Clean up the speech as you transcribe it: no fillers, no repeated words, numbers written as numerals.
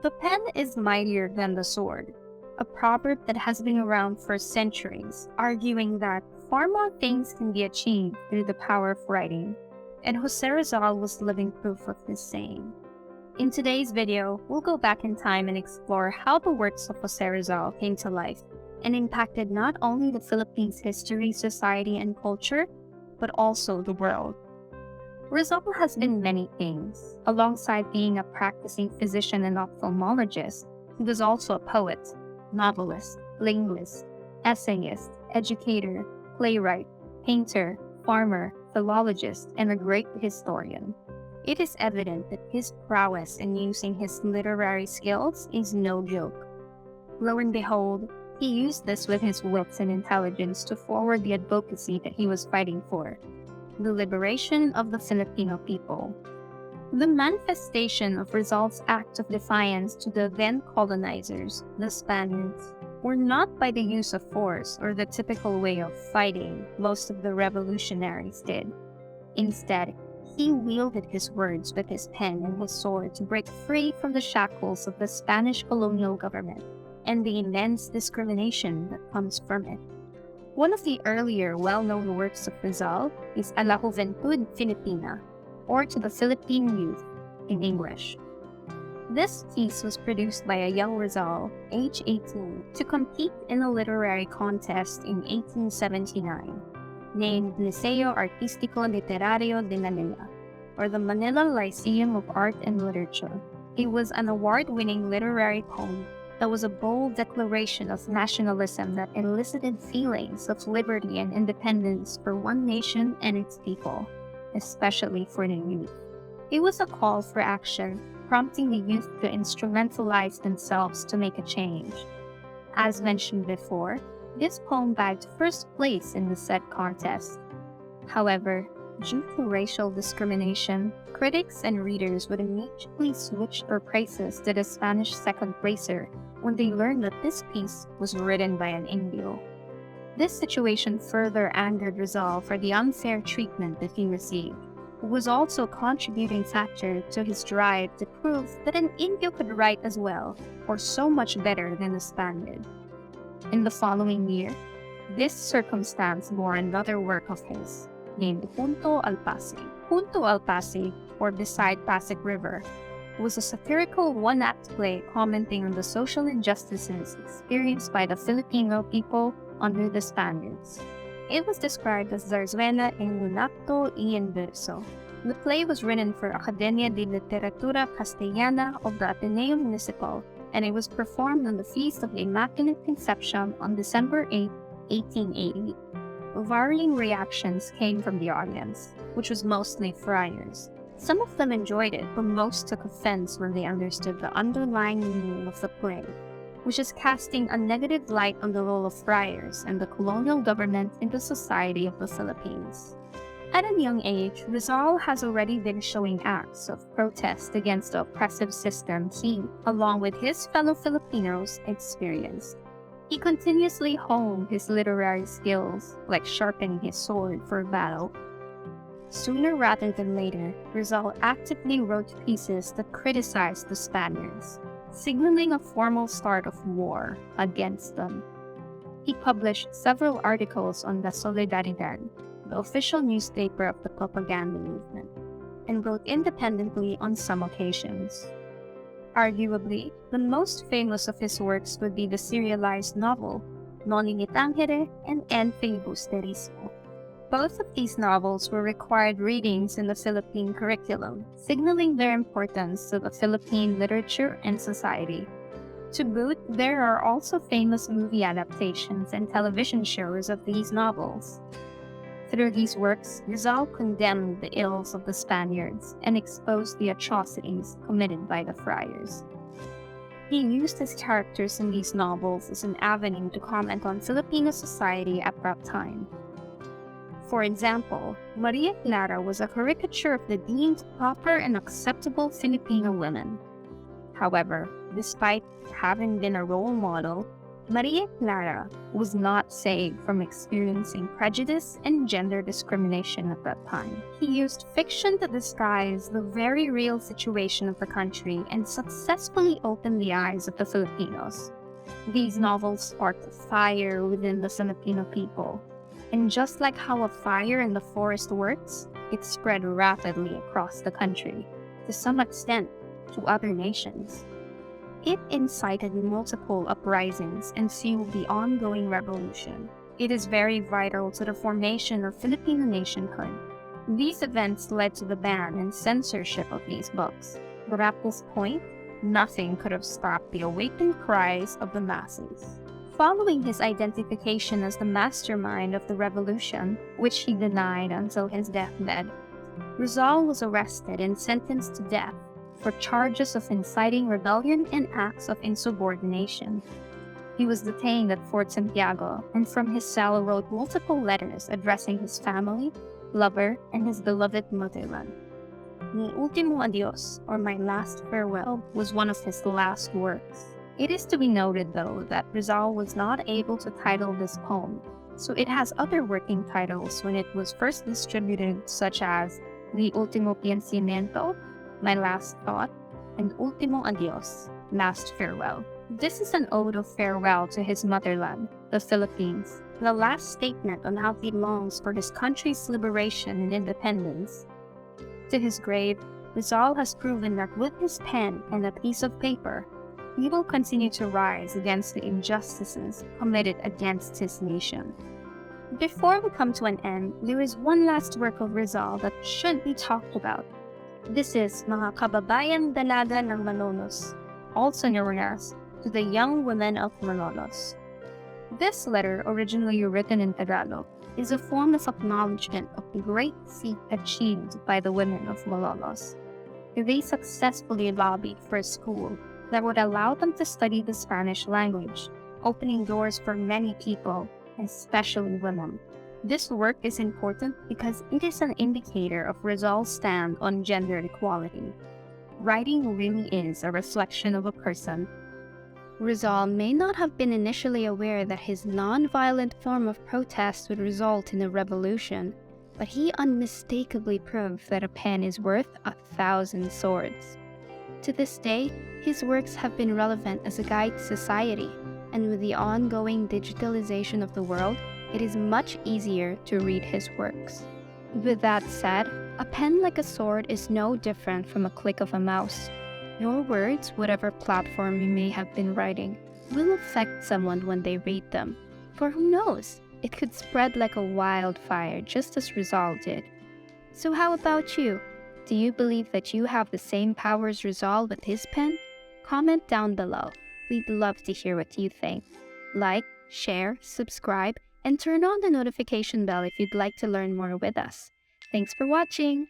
The pen is mightier than the sword, a proverb that has been around for centuries, arguing that far more things can be achieved through the power of writing, and Jose Rizal was living proof of this saying. In today's video, we'll go back in time and explore how the works of Jose Rizal came to life and impacted not only the Philippines' history, society, and culture, but also the world. Rizal has been many things. Alongside being a practicing physician and ophthalmologist, he was also a poet, novelist, linguist, essayist, educator, playwright, painter, farmer, philologist, and a great historian. It is evident that his prowess in using his literary skills is no joke. Lo and behold, he used this with his wits and intelligence to forward the advocacy that he was fighting for: the liberation of the Filipino people. The manifestation of Rizal's act of defiance to the then colonizers, the Spaniards, were not by the use of force or the typical way of fighting most of the revolutionaries did. Instead, he wielded his words with his pen and his sword to break free from the shackles of the Spanish colonial government and the immense discrimination that comes from it. One of the earlier well-known works of Rizal is A la Juventud Filipina, or To the Philippine Youth, in English. This piece was produced by a young Rizal, age 18, to compete in a literary contest in 1879, named Liceo Artístico Literario de Manila, or the Manila Lyceum of Art and Literature. It was an award-winning literary poem that was a bold declaration of nationalism that elicited feelings of liberty and independence for one nation and its people, especially for the youth. It was a call for action, prompting the youth to instrumentalize themselves to make a change. As mentioned before, this poem bagged first place in the said contest. However, due to racial discrimination, critics and readers would immediately switch their praises to the Spanish second placer when they learned that this piece was written by an Indio. This situation further angered Rizal for the unfair treatment that he received. It was also a contributing factor to his drive to prove that an Indio could write as well, or so much better than a Spaniard. In the following year, this circumstance bore another work of his, named Junto al Pasig. Junto al Pasig, or Beside Pasig River, was a satirical one-act play commenting on the social injustices experienced by the Filipino people under the Spaniards. It was described as zarzuela en un acto y en verso. The play was written for Academia de Literatura Castellana of the Ateneo Municipal, and it was performed on the Feast of the Immaculate Conception on December 8, 1880. Varying reactions came from the audience, which was mostly friars. Some of them enjoyed it, but most took offense when they understood the underlying meaning of the play, which is casting a negative light on the role of friars and the colonial government in the society of the Philippines. At a young age, Rizal has already been showing acts of protest against the oppressive system he, along with his fellow Filipinos, experienced. He continuously honed his literary skills, like sharpening his sword for battle. Sooner rather than later, Rizal actively wrote pieces that criticized the Spaniards, signaling a formal start of war against them. He published several articles on La Solidaridad, the official newspaper of the propaganda movement, and wrote independently on some occasions. Arguably, the most famous of his works would be the serialized novel Noli Tangere and Filibusterismo. Both of these novels were required readings in the Philippine curriculum, signaling their importance to the Philippine literature and society. To boot, there are also famous movie adaptations and television shows of these novels. Through these works, Rizal condemned the ills of the Spaniards and exposed the atrocities committed by the friars. He used his characters in these novels as an avenue to comment on Filipino society at that time. For example, Maria Clara was a caricature of the deemed proper and acceptable Filipino women. However, despite having been a role model, Maria Clara was not saved from experiencing prejudice and gender discrimination at that time. He used fiction to disguise the very real situation of the country and successfully opened the eyes of the Filipinos. These novels sparked a fire within the Filipino people. And just like how a fire in the forest works, it spread rapidly across the country, to some extent to other nations. It incited multiple uprisings and fueled the ongoing revolution. It is very vital to the formation of Filipino nationhood. These events led to the ban and censorship of these books, but at this point, nothing could have stopped the awakened cries of the masses. Following his identification as the mastermind of the revolution, which he denied until his deathbed, Rizal was arrested and sentenced to death for charges of inciting rebellion and acts of insubordination. He was detained at Fort Santiago and from his cell wrote multiple letters addressing his family, lover, and his beloved motherland. Mi Último Adiós, or My Last Farewell, was one of his last works. It is to be noted, though, that Rizal was not able to title this poem, so it has other working titles when it was first distributed, such as Mi Último Pensamiento, My Last Thought, and Último Adiós, Last Farewell. This is an ode of farewell to his motherland, the Philippines, the last statement on how he longs for his country's liberation and independence. To his grave, Rizal has proven that with his pen and a piece of paper, he will continue to rise against the injustices committed against his nation. Before we come to an end, there is one last work of Rizal that should be talked about. This is Mga Kababayang Dalaga ng Malolos, also known as To the Young Women of Malolos. This letter, originally written in Tagalog, is a form of acknowledgement of the great feat achieved by the women of Malolos. They successfully lobbied for a school that would allow them to study the Spanish language, opening doors for many people, especially women. This work is important because it is an indicator of Rizal's stand on gender equality. Writing really is a reflection of a person. Rizal may not have been initially aware that his non-violent form of protest would result in a revolution, but he unmistakably proved that a pen is worth 1,000 swords. To this day, his works have been relevant as a guide to society, and with the ongoing digitalization of the world, it is much easier to read his works. With that said, a pen like a sword is no different from a click of a mouse. Your words, whatever platform you may have been writing, will affect someone when they read them. For who knows, it could spread like a wildfire just as Rizal did. So how about you? Do you believe that you have the same power as Rizal with his pen? Comment down below. We'd love to hear what you think. Like, share, subscribe, and turn on the notification bell if you'd like to learn more with us. Thanks for watching!